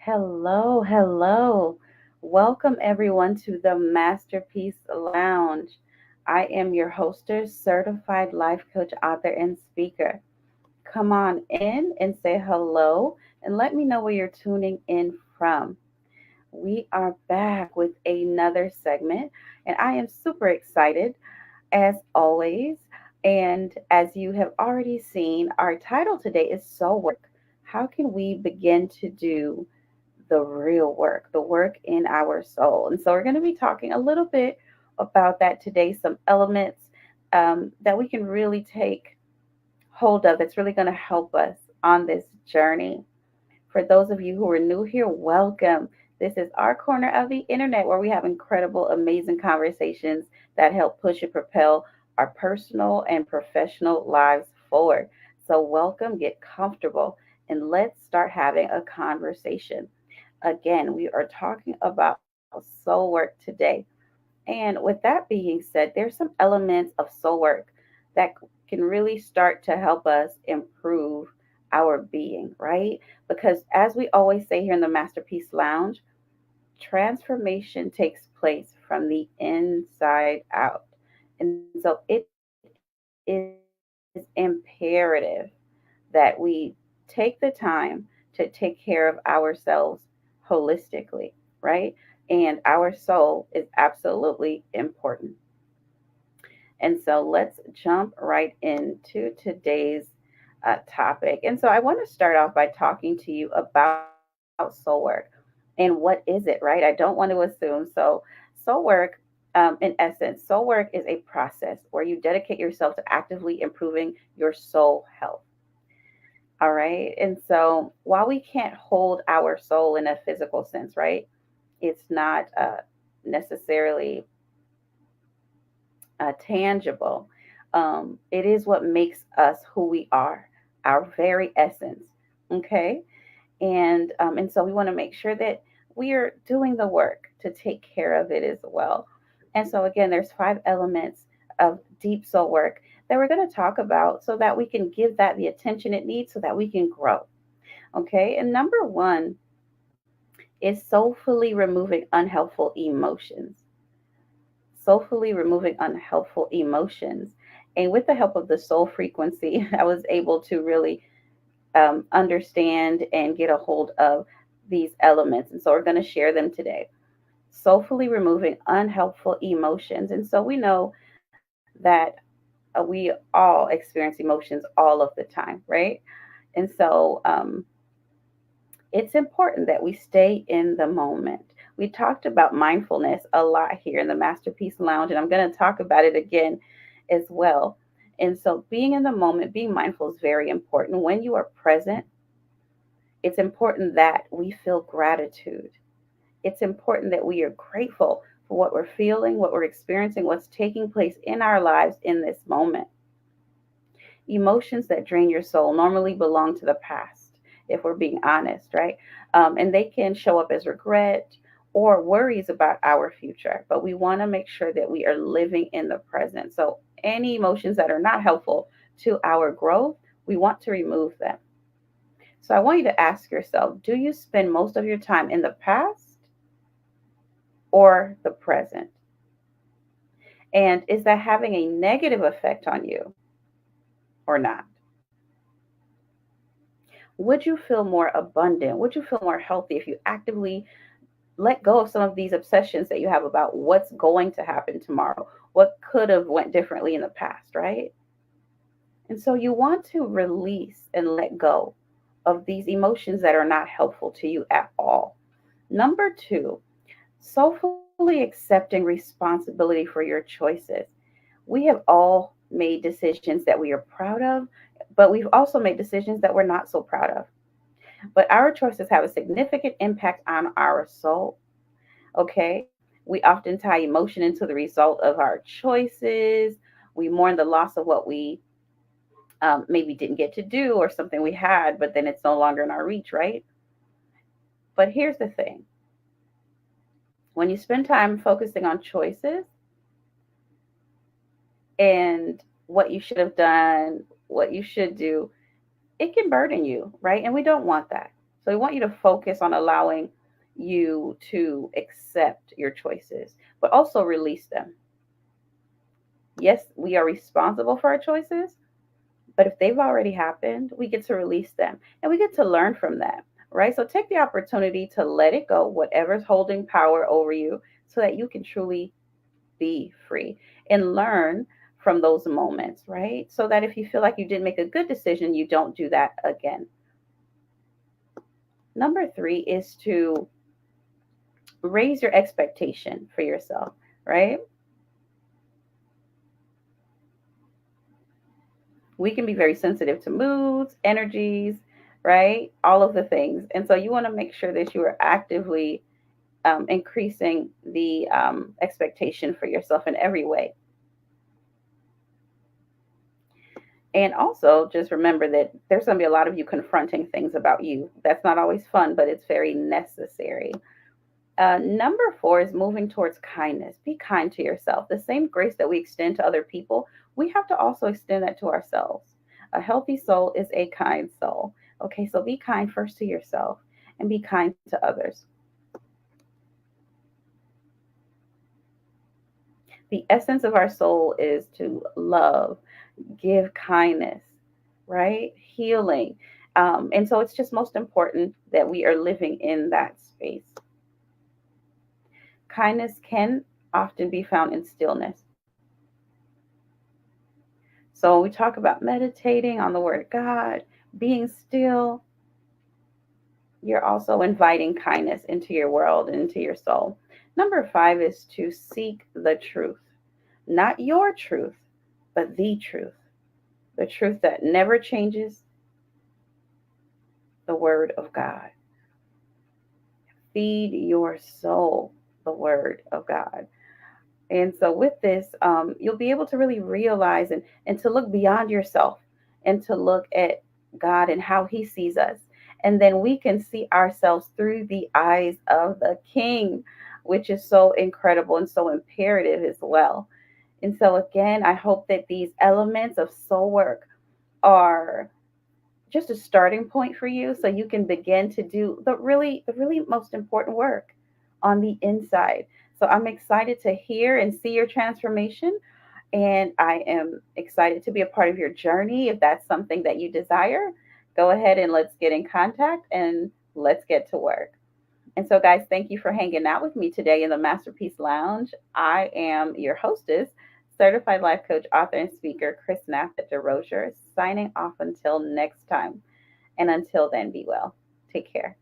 Hello, hello. Welcome everyone to the Masterpiece Lounge. I am your hostess, certified life coach, author, and speaker. Come on in and say hello and let me know where you're tuning in from. We are back with another segment, and I am super excited as always. And as you have already seen, our title today is Soul Work. How can we begin to do the real work, the work in our soul? And so we're going to be talking a little bit about that today, some elements that we can really take hold of that's really going to help us on this journey. For those of you who are new here, welcome. This is our corner of the internet where we have incredible, amazing conversations that help push and propel our personal and professional lives forward. So, welcome, get comfortable, and let's start having a conversation. Again, we are talking about soul work today. And with that being said, there's some elements of soul work that can really start to help us improve our being, right? Because as we always say here in the Masterpiece Lounge, transformation takes place from the inside out. And so it is imperative that we take the time to take care of ourselves holistically, right? And our soul is absolutely important. And so let's jump right into today's topic. And so I want to start off by talking to you about soul work and what is it, right? I don't want to assume. So, soul work, in essence, soul work is a process where you dedicate yourself to actively improving your soul health. All right. And so while we can't hold our soul in a physical sense, right? It's not necessarily tangible. It is what makes us who we are, our very essence. Okay, and so we want to make sure that we are doing the work to take care of it as well. And so again, there's five elements of deep soul work that we're going to talk about so that we can give that the attention it needs so that we can grow. Okay, and number one is soulfully removing unhelpful emotions. Soulfully removing unhelpful emotions. And with the help of the soul frequency, I was able to really understand and get a hold of these elements. And so we're going to share them today. Soulfully removing unhelpful emotions. And so we know that we all experience emotions all of the time, right? And so it's important that we stay in the moment. We talked about mindfulness a lot here in the Masterpiece Lounge, and I'm going to talk about it again as well. And so, being in the moment, being mindful is very important. When you are present, it's important that we feel gratitude. It's important that we are grateful for what we're feeling, what we're experiencing, what's taking place in our lives in this moment. Emotions that drain your soul normally belong to the past, if we're being honest, right? And they can show up as regret or worries about our future. But we want to make sure that we are living in the present. So, any emotions that are not helpful to our growth, we want to remove them. So, I want you to ask yourself, do you spend most of your time in the past or the present? And is that having a negative effect on you or not? Would you feel more abundant? Would you feel more healthy if you actively let go of some of these obsessions that you have about what's going to happen tomorrow, what could have went differently in the past, right? And so you want to release and let go of these emotions that are not helpful to you at all. Number two, soulfully accepting responsibility for your choices. We have all made decisions that we are proud of, but we've also made decisions that we're not so proud of. But our choices have a significant impact on our soul. Okay. We often tie emotion into the result of our choices. We mourn the loss of what we maybe didn't get to do or something we had, but then it's no longer in our reach, right? But here's the thing, when you spend time focusing on choices and what you should have done, what you should do, it can burden you, right? And we don't want that. So we want you to focus on allowing you to accept your choices, but also release them. Yes, we are responsible for our choices, but if they've already happened, we get to release them and we get to learn from that, right? So take the opportunity to let it go, whatever's holding power over you, so that you can truly be free and learn from those moments, right? So that if you feel like you didn't make a good decision, you don't do that again. Number three is to raise your expectation for yourself, right? We can be very sensitive to moods, energies, right? All of the things. And so you want to make sure that you are actively increasing the expectation for yourself in every way. And also just remember that there's going to be a lot of you confronting things about you. That's not always fun, but it's very necessary. Number four is moving towards kindness. Be kind to yourself. The same grace that we extend to other people, we have to also extend that to ourselves. A healthy soul is a kind soul. Okay, so be kind first to yourself and be kind to others. The essence of our soul is to love, give kindness, right? Healing. And so it's just most important that we are living in that space. Kindness can often be found in stillness. So when we talk about meditating on the word of God, being still, you're also inviting kindness into your world and into your soul. Number five is to seek the truth, not your truth, but the truth that never changes, the word of God. Feed your soul the word of God. And so, with this, you'll be able to really realize and to look beyond yourself and to look at God and how He sees us. And then we can see ourselves through the eyes of the King, which is so incredible and so imperative as well. And so, again, I hope that these elements of soul work are just a starting point for you so you can begin to do the really most important work on the inside. So I'm excited to hear and see your transformation, and I am excited to be a part of your journey. If that's something that you desire, go ahead and let's get in contact and let's get to work. And so, guys, thank you for hanging out with me today in the Masterpiece Lounge. I am your hostess, certified life coach, author, and speaker, Chris Natha DeRozier, signing off until next time. And until then, be well. Take care.